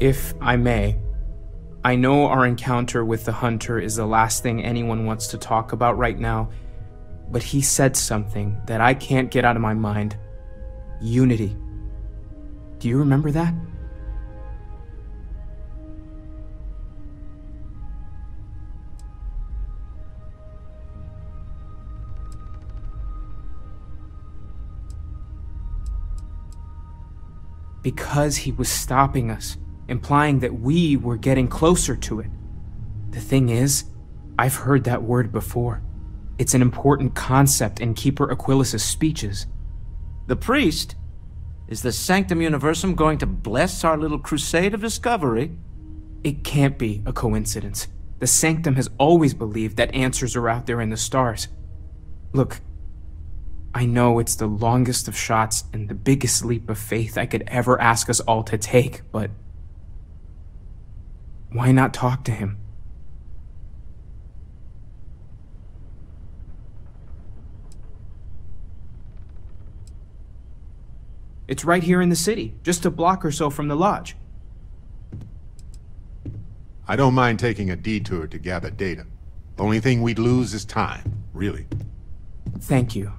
If I may, I know our encounter with the hunter is the last thing anyone wants to talk about right now, but he said something that I can't get out of my mind. Unity. Do you remember that? Because he was stopping us, implying that we were getting closer to it. The thing is, I've heard that word before. It's an important concept in Keeper Aquilus' speeches. The priest? Is the Sanctum Universum going to bless our little crusade of discovery? It can't be a coincidence. The Sanctum has always believed that answers are out there in the stars. Look, I know it's the longest of shots and the biggest leap of faith I could ever ask us all to take, but why not talk to him? It's right here in the city, just a block or so from the lodge. I don't mind taking a detour to gather data. The only thing we'd lose is time, really. Thank you.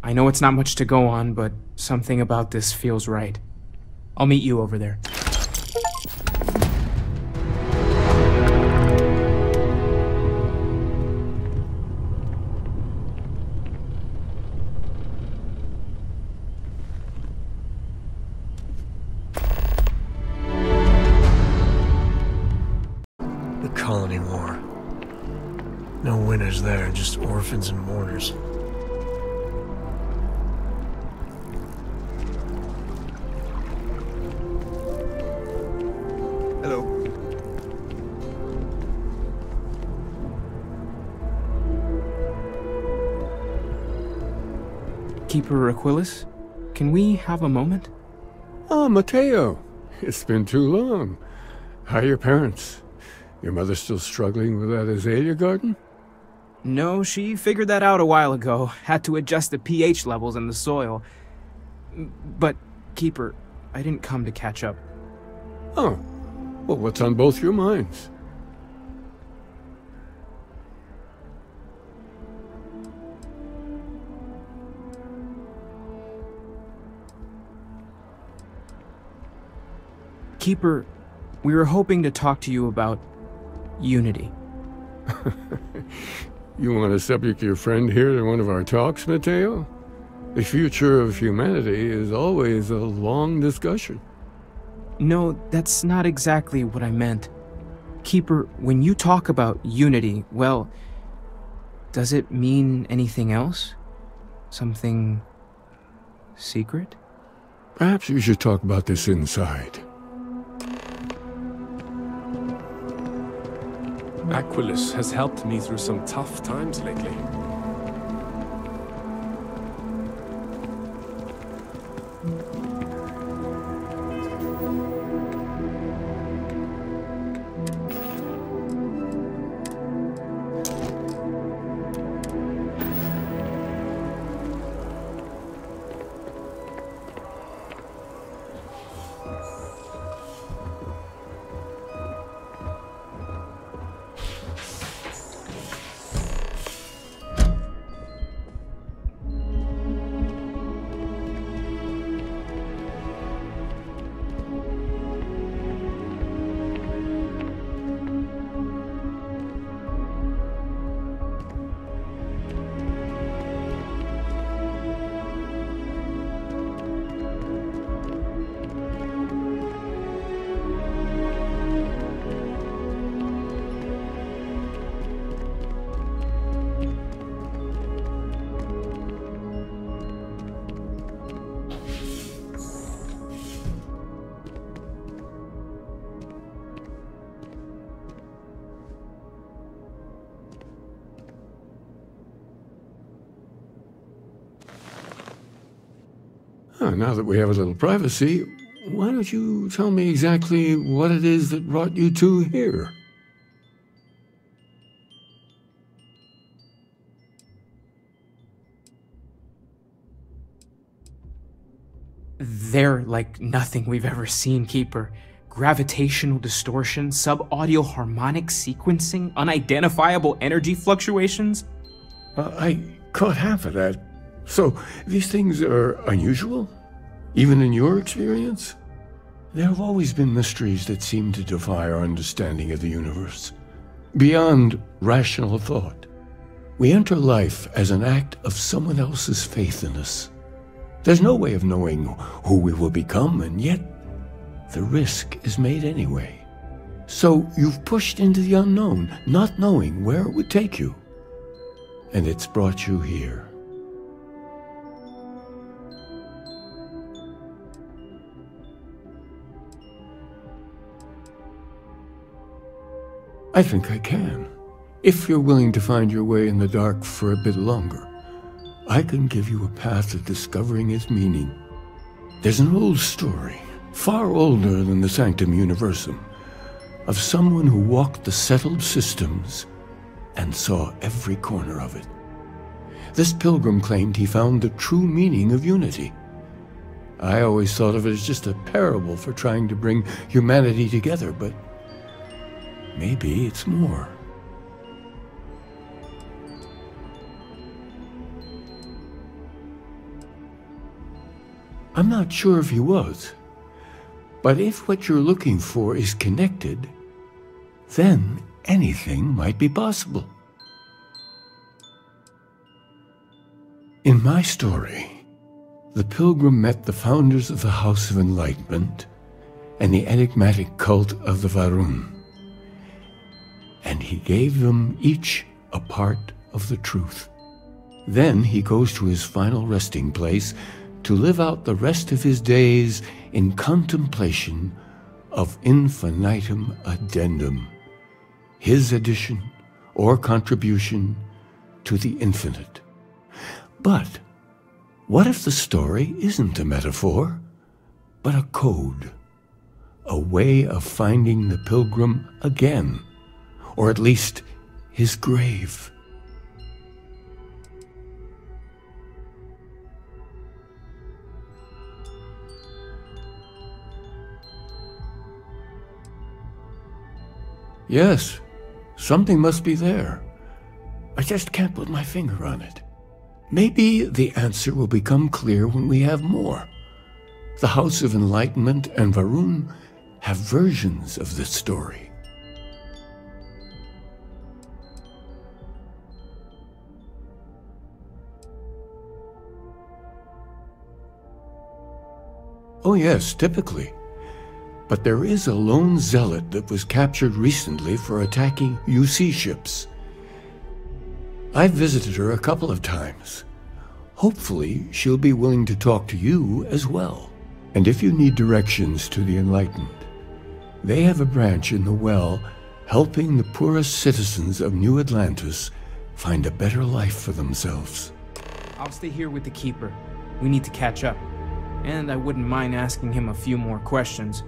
I know it's not much to go on, but something about this feels right. I'll meet you over there. The Colony War. No winners there, just orphans and mourners. Keeper Aquilus, can we have a moment? Ah, Matteo. It's been too long. How are your parents? Your mother still struggling with that azalea garden? No, she figured that out a while ago. Had to adjust the pH levels in the soil. But, Keeper, I didn't come to catch up. Oh. Well, what's on both your minds? Keeper, we were hoping to talk to you about Unity. You want to subject your friend here to one of our talks, Matteo? The future of humanity is always a long discussion. No, that's not exactly what I meant. Keeper, when you talk about Unity, well, does it mean anything else? Something secret? Perhaps you should talk about this inside. Aquilus has helped me through some tough times lately. Now that we have a little privacy, why don't you tell me exactly what it is that brought you two here? They're like nothing we've ever seen, Keeper. Gravitational distortion, sub-audio harmonic sequencing, unidentifiable energy fluctuations? I caught half of that. So, these things are unusual? Even in your experience? There have always been mysteries that seem to defy our understanding of the universe. Beyond rational thought. We enter life as an act of someone else's faith in us. There's no way of knowing who we will become, and yet the risk is made anyway. So you've pushed into the unknown, not knowing where it would take you. And it's brought you here. I think I can. If you're willing to find your way in the dark for a bit longer, I can give you a path to discovering its meaning. There's an old story, far older than the Sanctum Universum, of someone who walked the settled systems and saw every corner of it. This pilgrim claimed he found the true meaning of unity. I always thought of it as just a parable for trying to bring humanity together, but maybe it's more. I'm not sure if he was, but if what you're looking for is connected, then anything might be possible. In my story, the pilgrim met the founders of the House of Enlightenment and the enigmatic cult of the Varun, and he gave them each a part of the truth. Then he goes to his final resting place to live out the rest of his days in contemplation of infinitum addendum, his addition or contribution to the infinite. But what if the story isn't a metaphor, but a code, a way of finding the pilgrim again, or at least his grave? Yes, something must be there. I just can't put my finger on it. Maybe the answer will become clear when we have more. The House of Enlightenment and Varun have versions of this story. Oh yes, typically. But there is a lone zealot that was captured recently for attacking UC ships. I've visited her a couple of times. Hopefully, she'll be willing to talk to you as well. And if you need directions to the Enlightened, they have a branch in the Well helping the poorest citizens of New Atlantis find a better life for themselves. I'll stay here with the Keeper. We need to catch up. And I wouldn't mind asking him a few more questions.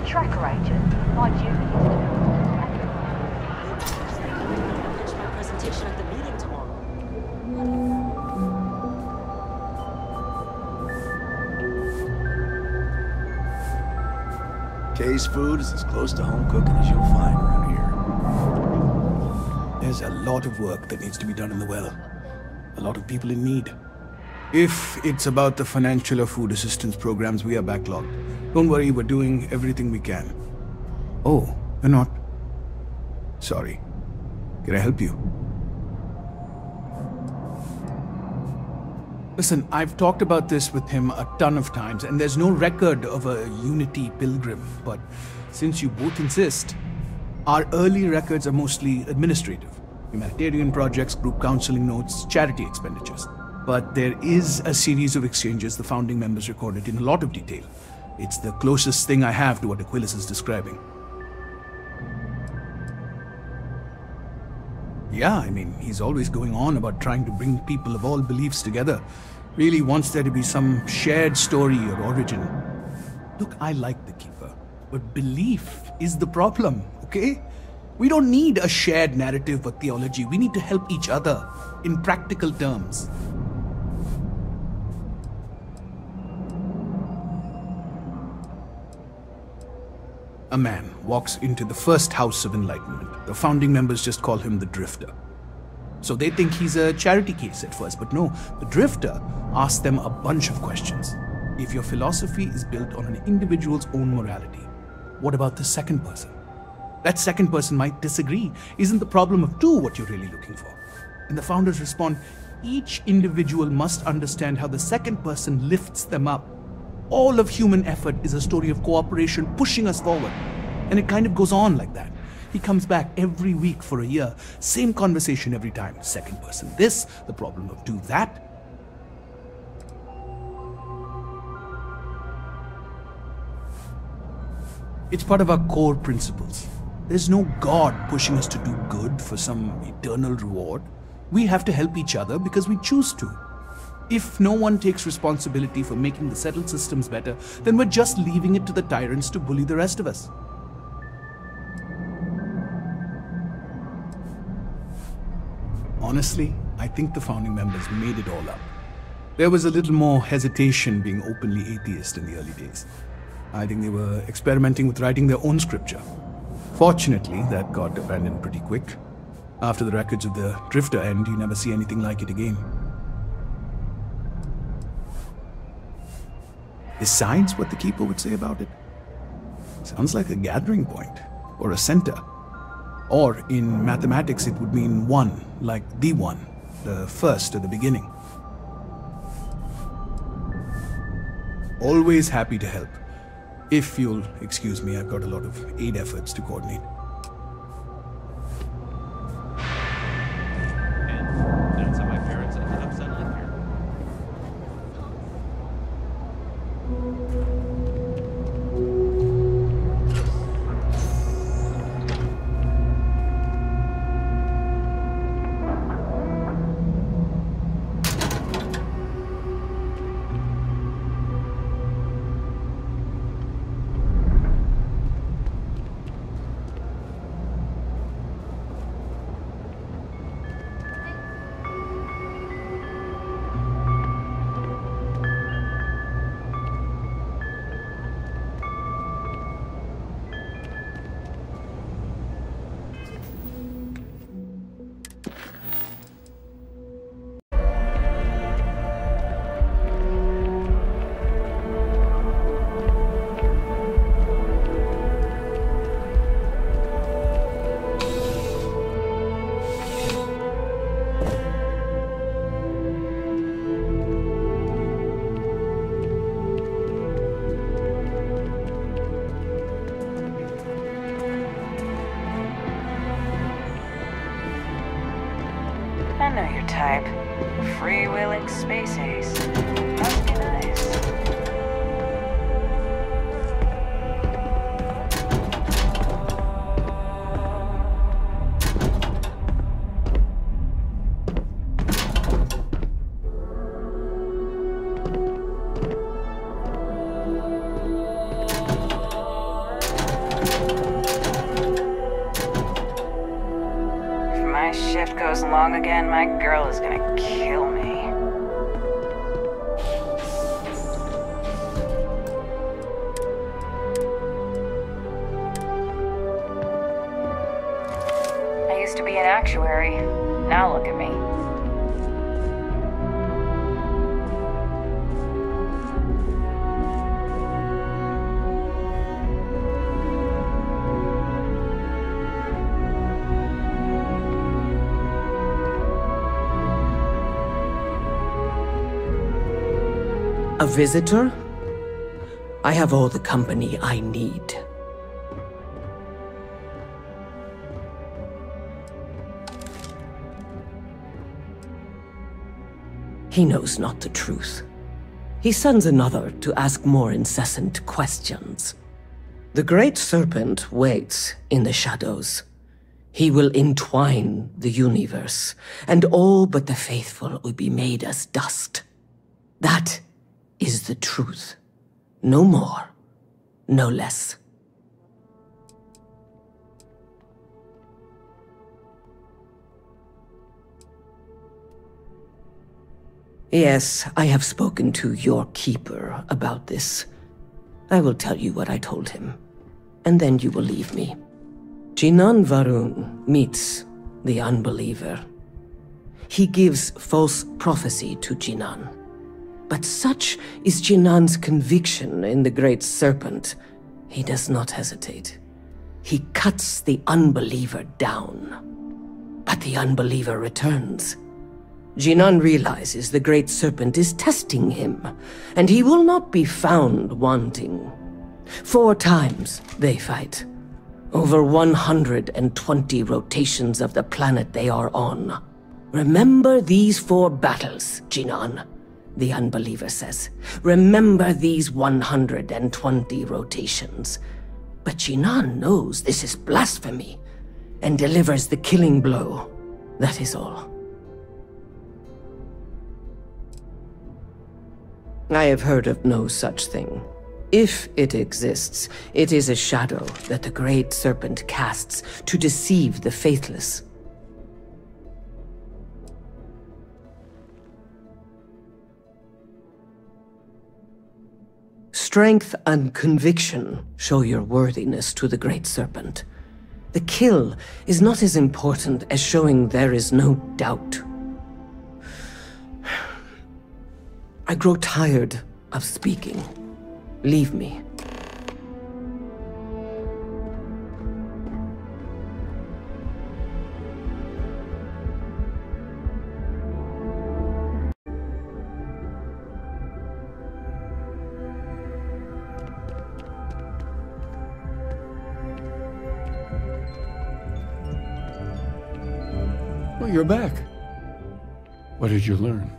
Tracker agent, my duty is to finish my presentation at the meeting tomorrow. Kay's food is as close to home cooking as you'll find around here. There's a lot of work that needs to be done in the well. A lot of people in need. If it's about the financial or food assistance programs, we are backlogged. Don't worry, we're doing everything we can. Oh, you're not? Sorry. Can I help you? Listen, I've talked about this with him a ton of times, and there's no record of a Unity pilgrim, but since you both insist, our early records are mostly administrative. Humanitarian projects, group counseling notes, charity expenditures. But there is a series of exchanges the founding members recorded in a lot of detail. It's the closest thing I have to what Aquilus is describing. Yeah, I mean, he's always going on about trying to bring people of all beliefs together. Really wants there to be some shared story or origin. Look, I like the Keeper, but belief is the problem, okay? We don't need a shared narrative or theology. We need to help each other in practical terms. A man walks into the first house of enlightenment. The founding members just call him the Drifter. So they think he's a charity case at first, but no, the Drifter asks them a bunch of questions. If your philosophy is built on an individual's own morality, what about the second person? That second person might disagree. Isn't the problem of two what you're really looking for? And the founders respond, each individual must understand how the second person lifts them up. All of human effort is a story of cooperation pushing us forward. And it kind of goes on like that. He comes back every week for a year. Same conversation every time. Second person this, the problem of two that. It's part of our core principles. There's no God pushing us to do good for some eternal reward. We have to help each other because we choose to. If no one takes responsibility for making the settled systems better, then we're just leaving it to the tyrants to bully the rest of us. Honestly, I think the founding members made it all up. There was a little more hesitation being openly atheist in the early days. I think they were experimenting with writing their own scripture. Fortunately, that got abandoned pretty quick. After the records of the Drifter end, you never see anything like it again. Besides what the Keeper would say about it, sounds like a gathering point, or a center. Or in mathematics it would mean one, like the one, the first or the beginning. Always happy to help. If you'll excuse me, I've got a lot of aid efforts to coordinate. And that's how my parents ended up settling here. I know your type. Free-wheeling space ace. Must be nice. My shift goes long again, my girl is gonna kill me. I used to be an actuary. Now look at me. A visitor? I have all the company I need. he knows not the truth. He sends another to ask more incessant questions. The great serpent waits in the shadows. He will entwine the universe, and all but the faithful will be made as dust. That is the truth. No more, no less. Yes, I have spoken to your keeper about this. I will tell you what I told him, and then you will leave me. Jinan Varun meets the unbeliever. He gives false prophecy to Jinan. But such is Jinan's conviction in the Great Serpent, he does not hesitate. He cuts the unbeliever down. But the unbeliever returns. Jinan realizes the Great Serpent is testing him, and he will not be found wanting. 4 times they fight. Over 120 rotations of the planet they are on. Remember these 4 battles, Jinan, the unbeliever says. Remember these 120 rotations. But Jinan knows this is blasphemy, and delivers the killing blow. That is all. I have heard of no such thing. If it exists, it is a shadow that the Great Serpent casts to deceive the faithless. Strength and conviction show your worthiness to the Great Serpent. The kill is not as important as showing there is no doubt. I grow tired of speaking. Leave me. Well, you're back. What did you learn?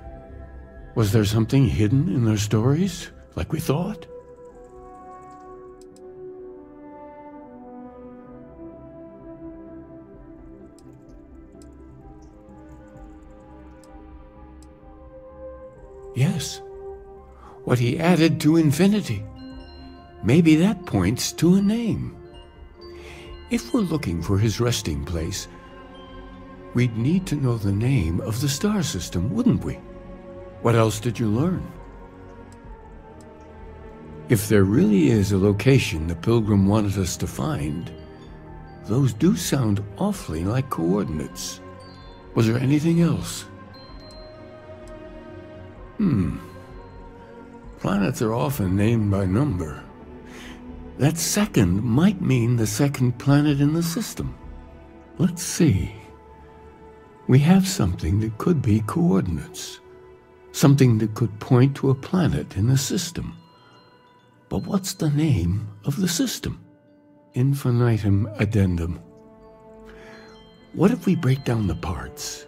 Was there something hidden in their stories, like we thought? Yes. What he added to infinity. Maybe that points to a name. If we're looking for his resting place, we'd need to know the name of the star system, wouldn't we? What else did you learn? If there really is a location the Pilgrim wanted us to find, those do sound awfully like coordinates. Was there anything else? Planets are often named by number. That second might mean the second planet in the system. Let's see. We have something that could be coordinates. Something that could point to a planet in the system. But what's the name of the system? Infinitum addendum. What if we break down the parts?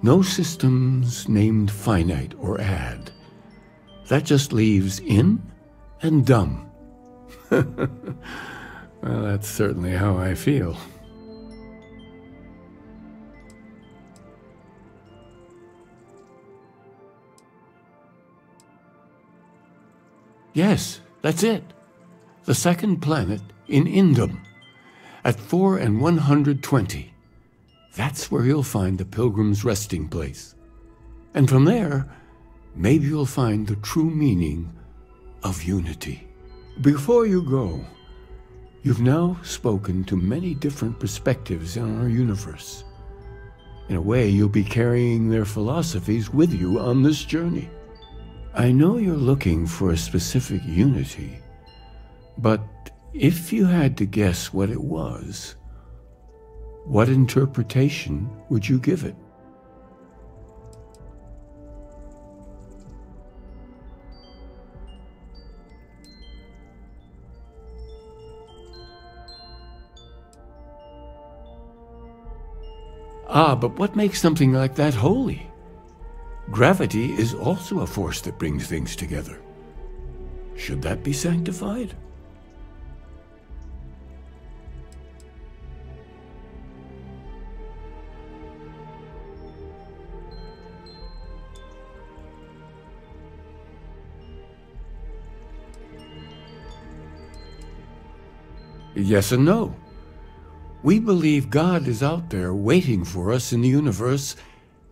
No systems named finite or add. That just leaves in and dumb. Well, that's certainly how I feel. Yes, that's it. The second planet in Indum, at 4 and 120. That's where you'll find the Pilgrim's resting place. And from there, maybe you'll find the true meaning of unity. Before you go, you've now spoken to many different perspectives in our universe. In a way, you'll be carrying their philosophies with you on this journey. I know you're looking for a specific unity, but if you had to guess what it was, what interpretation would you give it? But what makes something like that holy? Gravity is also a force that brings things together. Should that be sanctified? Yes and no. We believe God is out there waiting for us in the universe,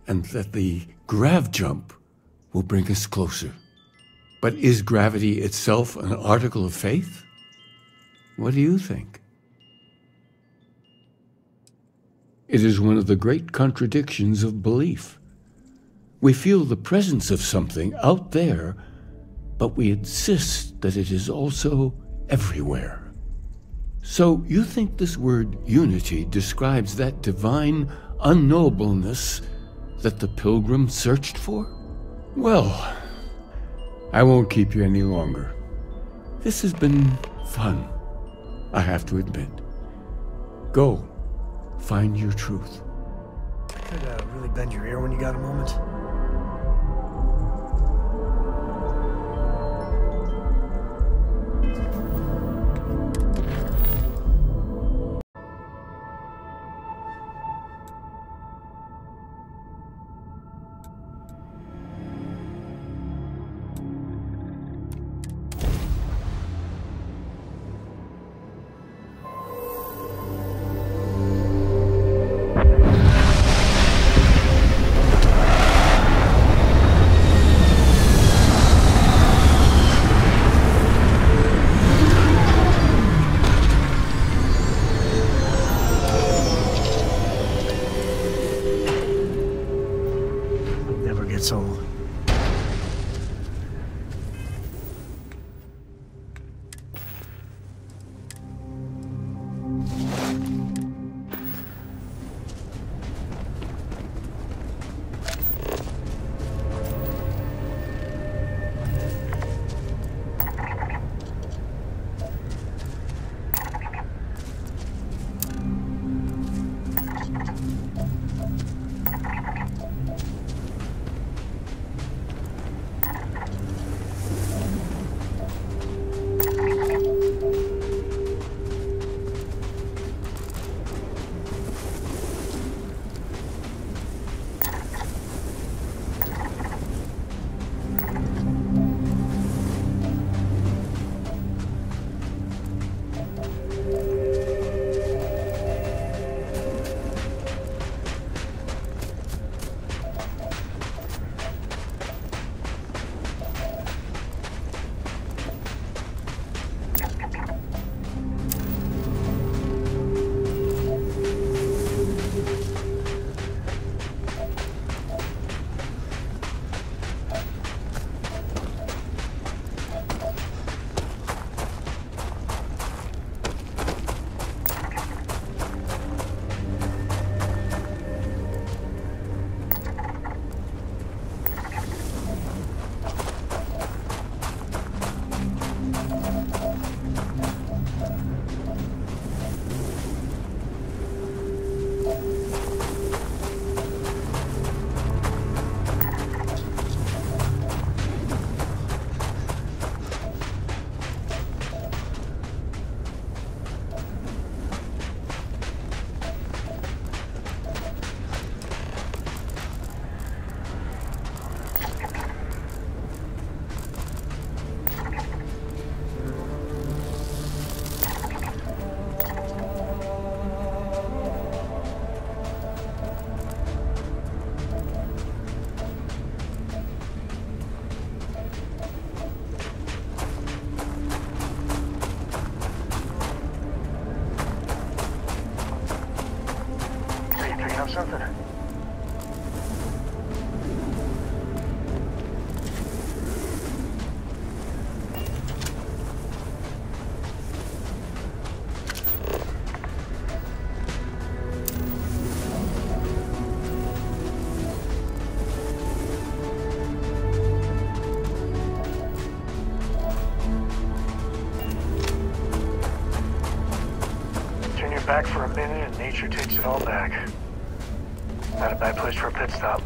and that the grav jump will bring us closer. But is gravity itself an article of faith? What do you think? It is one of the great contradictions of belief. We feel the presence of something out there, but we insist that it is also everywhere. So you think this word unity describes that divine unknowableness that the Pilgrim searched for? Well, I won't keep you any longer. This has been fun, I have to admit. Go, find your truth. Could really bend your ear when you got a moment. Something. Turn your back for a minute and nature takes it all back. Not a bad place for a pit stop.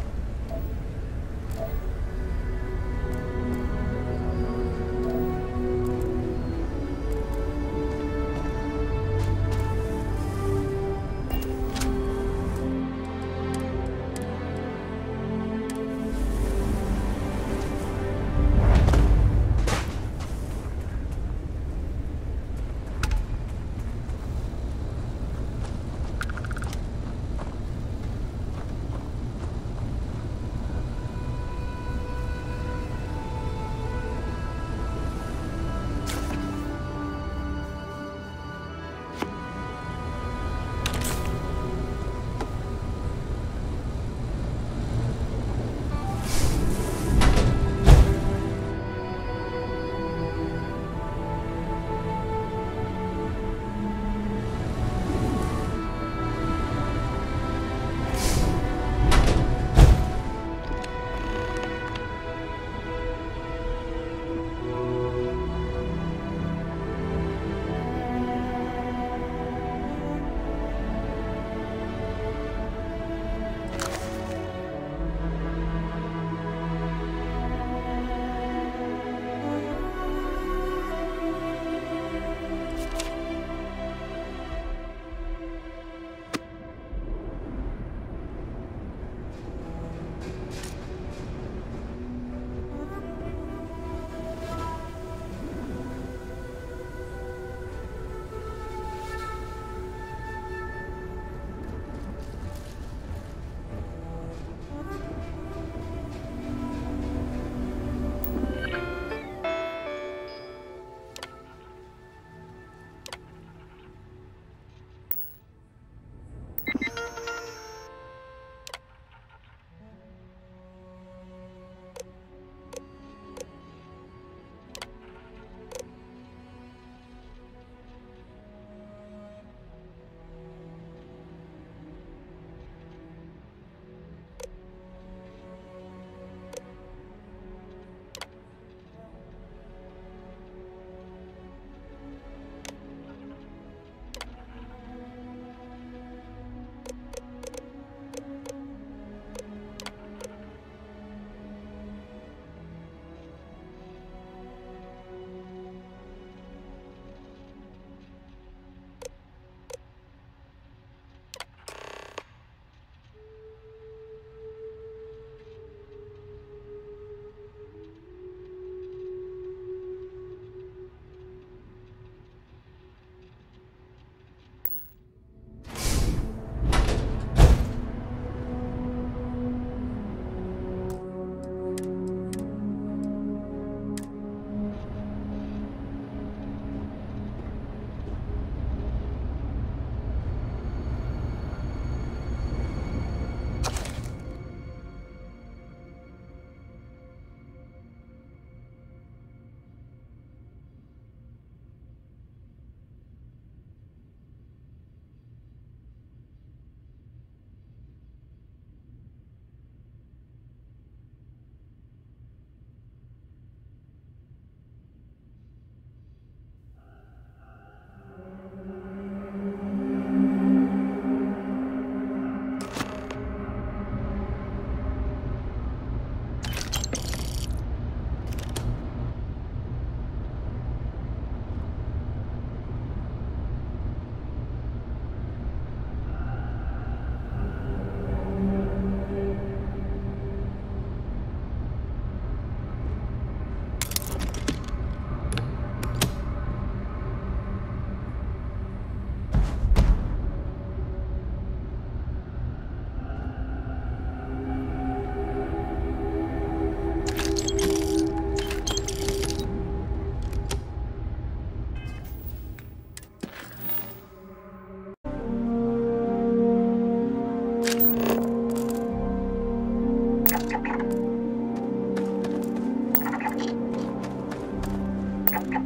Hope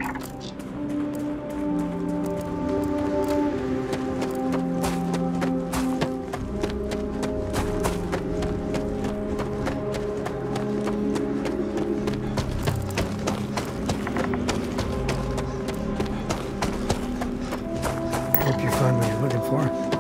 you find what you're looking for.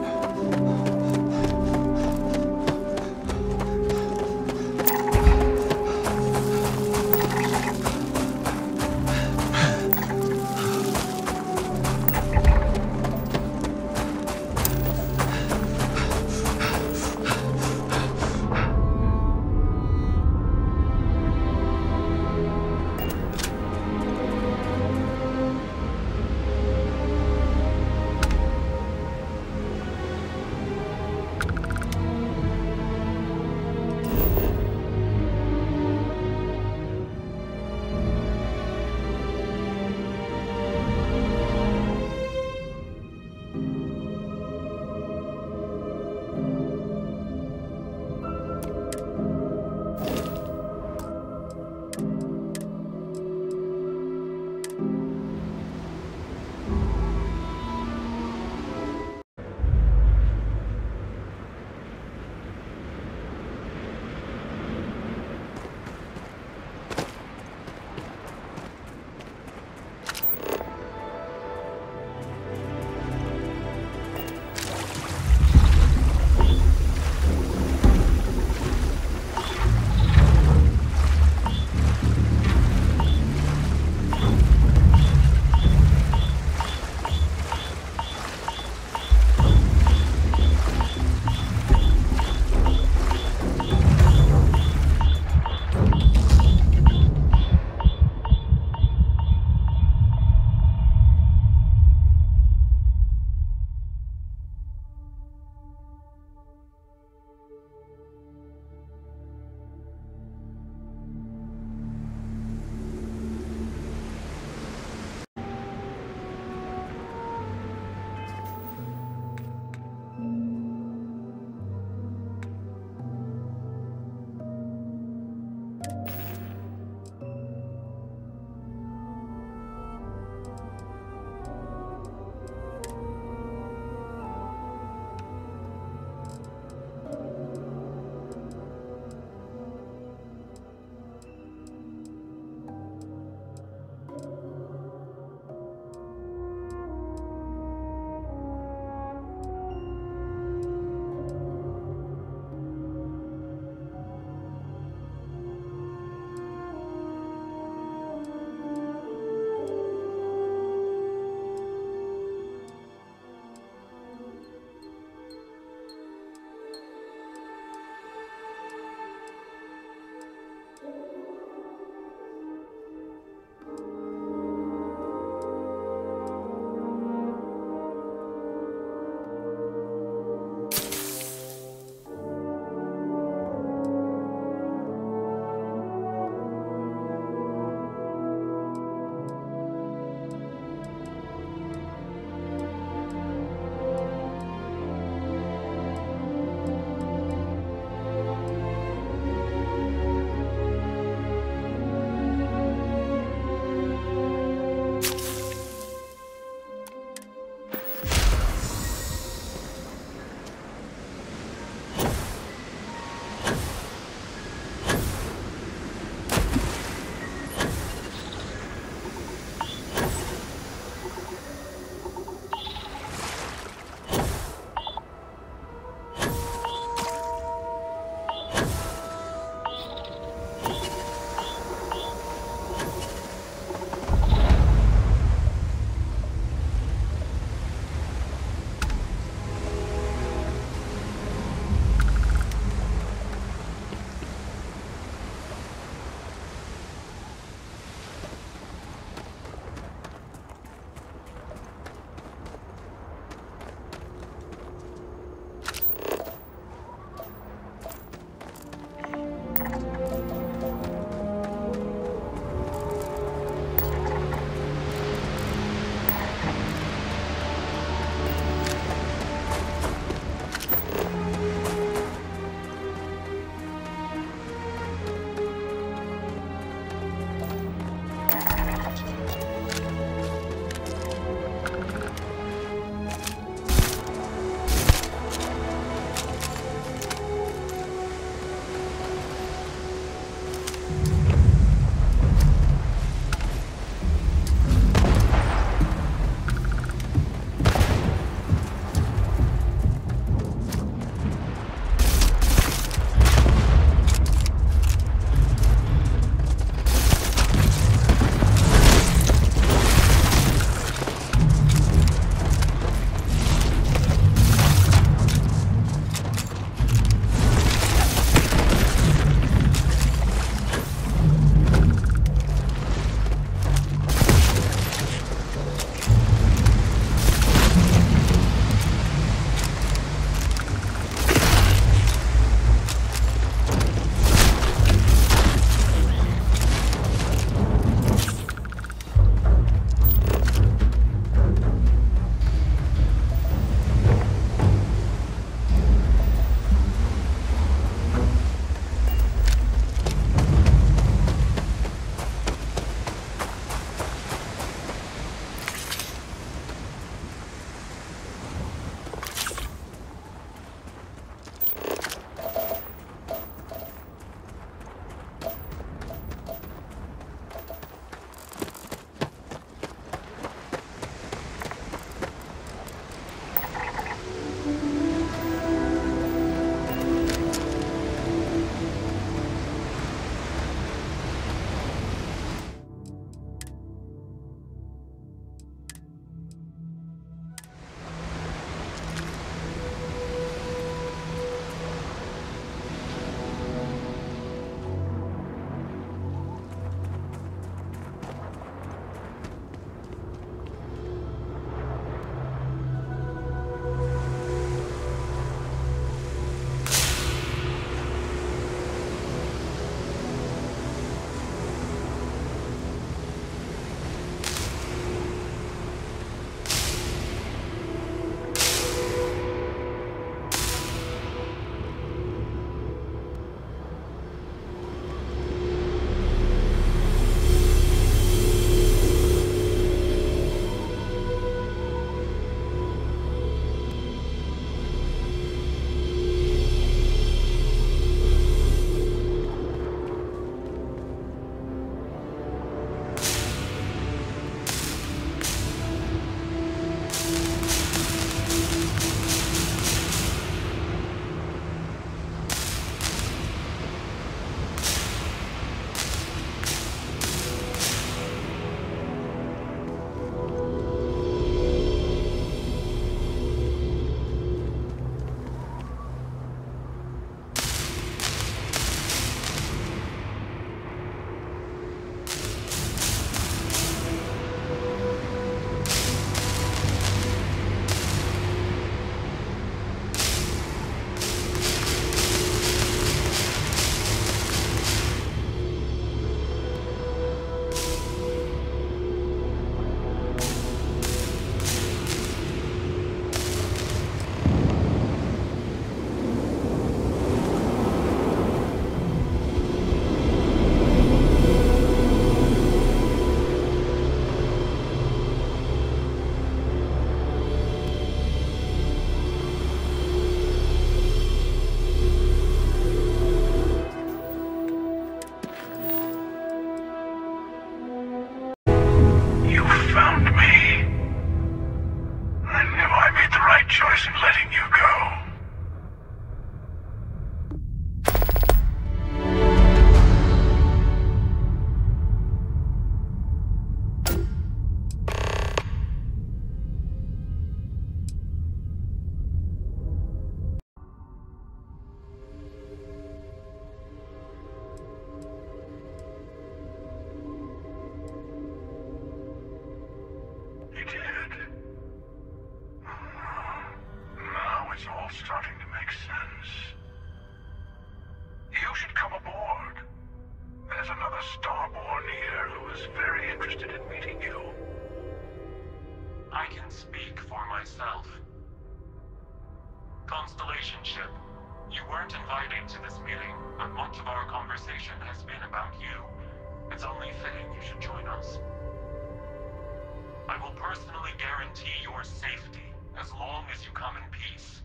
personally guarantee your safety as long as you come in peace.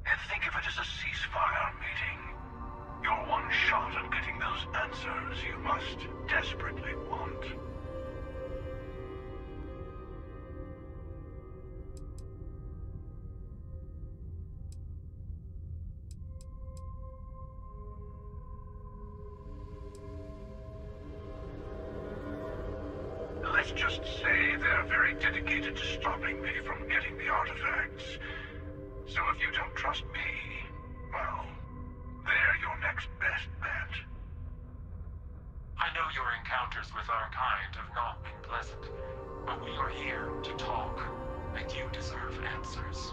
And think of it as a ceasefire meeting. Your one shot at getting those answers you must desperately want. Let's just say they're very dedicated to stopping me from getting the artifacts. So if you don't trust me, well, they're your next best bet. I know your encounters with our kind have not been pleasant, but we are here to talk, and you deserve answers.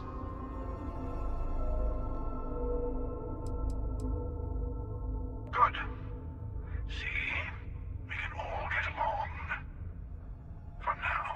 Good. See? We can all get along. For now.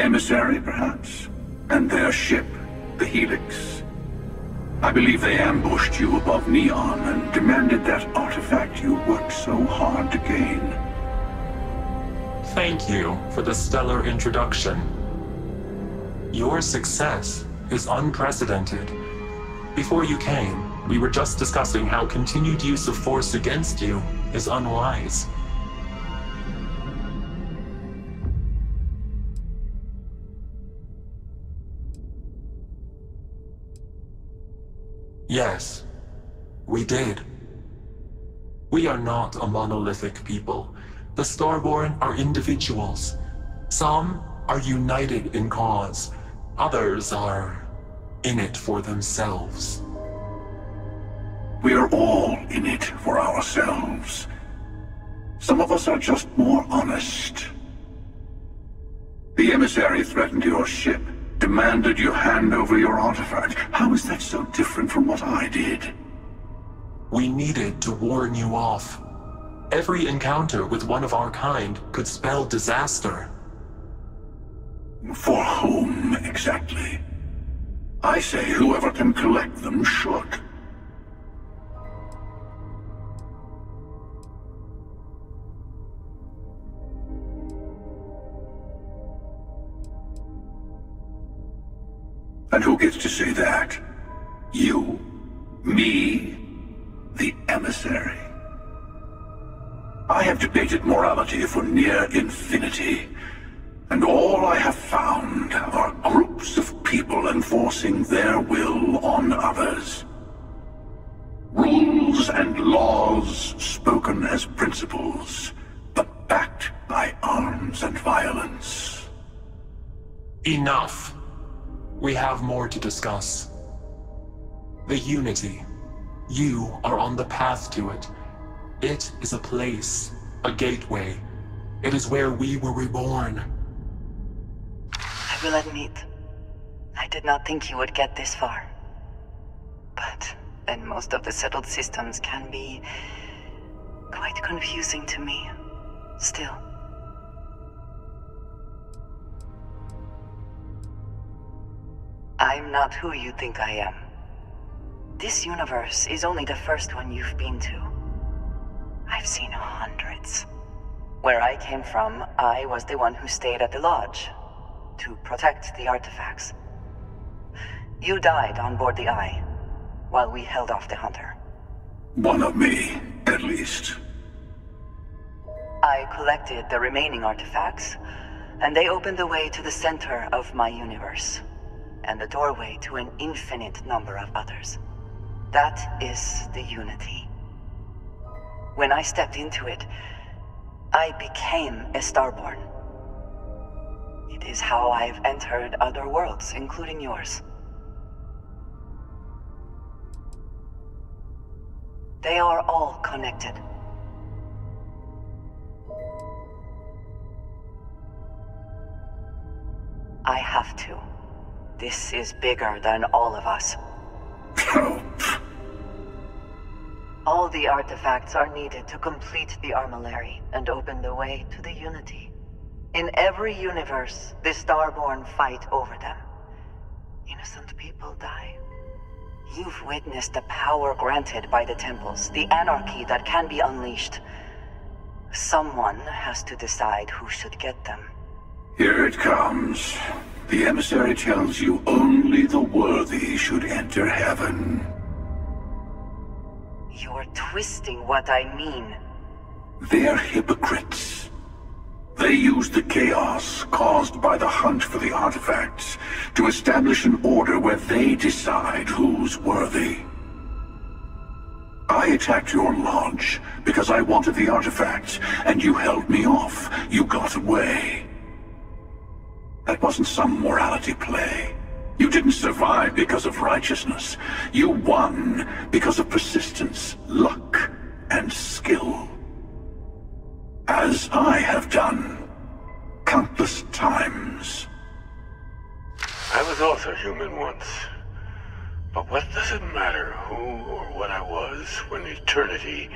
Emissary, perhaps? And their ship, the Helix. I believe they ambushed you above Neon and demanded that artifact you worked so hard to gain. Thank you for the stellar introduction. Your success is unprecedented. Before you came, we were just discussing how continued use of force against you is unwise. Yes, we did. We are not a monolithic people. The Starborn are individuals. Some are united in cause. Others are in it for themselves. We are all in it for ourselves. Some of us are just more honest. The emissary threatened your ship. Demanded you hand over your artifact. How is that so different from what I did? We needed to warn you off. Every encounter with one of our kind could spell disaster. For whom, exactly? I say whoever can collect them should. And who gets to say that? You? Me? The emissary? I have debated morality for near infinity, and all I have found are groups of people enforcing their will on others. Rules and laws spoken as principles, but backed by arms and violence. Enough. We have more to discuss. The Unity. You are on the path to it. It is a place, a gateway. It is where we were reborn. I will admit, I did not think you would get this far. But then most of the settled systems can be quite confusing to me, still. I'm not who you think I am. This universe is only the first one you've been to. I've seen hundreds. Where I came from, I was the one who stayed at the lodge to protect the artifacts. You died on board the Eye, while we held off the Hunter. One of me, at least. I collected the remaining artifacts, and they opened the way to the center of my universe, and the doorway to an infinite number of others. That is the Unity. When I stepped into it, I became a Starborn. It is how I've entered other worlds, including yours. They are all connected. I have to. This is bigger than all of us. All the artifacts are needed to complete the armillary and open the way to the Unity. In every universe, the Starborn fight over them. Innocent people die. You've witnessed the power granted by the temples, the anarchy that can be unleashed. Someone has to decide who should get them. Here it comes. The emissary tells you only the worthy should enter heaven. You're twisting what I mean. They're hypocrites. They use the chaos caused by the hunt for the artifacts to establish an order where they decide who's worthy. I attacked your lodge because I wanted the artifacts, and you held me off. You got away. That wasn't some morality play. You didn't survive because of righteousness. You won because of persistence, luck, and skill. As I have done, countless times. I was also human once. But what does it matter who or what I was when eternity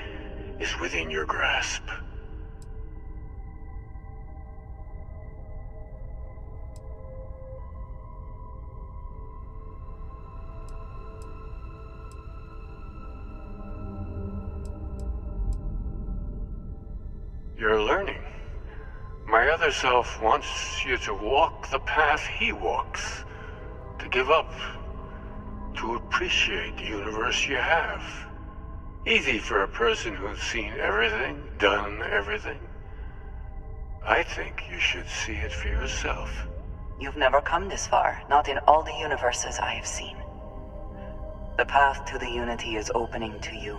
is within your grasp? You're learning. My other self wants you to walk the path he walks, to give up, to appreciate the universe you have. Easy for a person who's seen everything, done everything. I think you should see it for yourself. You've never come this far, not in all the universes I have seen. The path to the Unity is opening to you.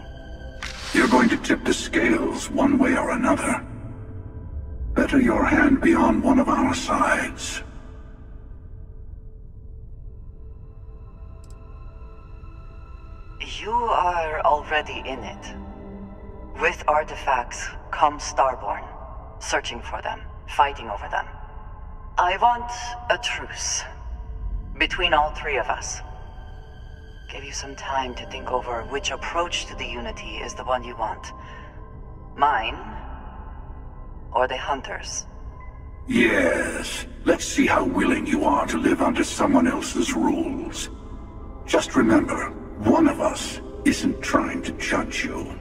You're going to tip the scales one way or another. Better your hand be on one of our sides. You are already in it. With artifacts comes Starborn, searching for them, fighting over them. I want a truce between all three of us. Give you some time to think over which approach to the Unity is the one you want. Mine, or the Hunters? Yes. Let's see how willing you are to live under someone else's rules. Just remember, one of us isn't trying to judge you.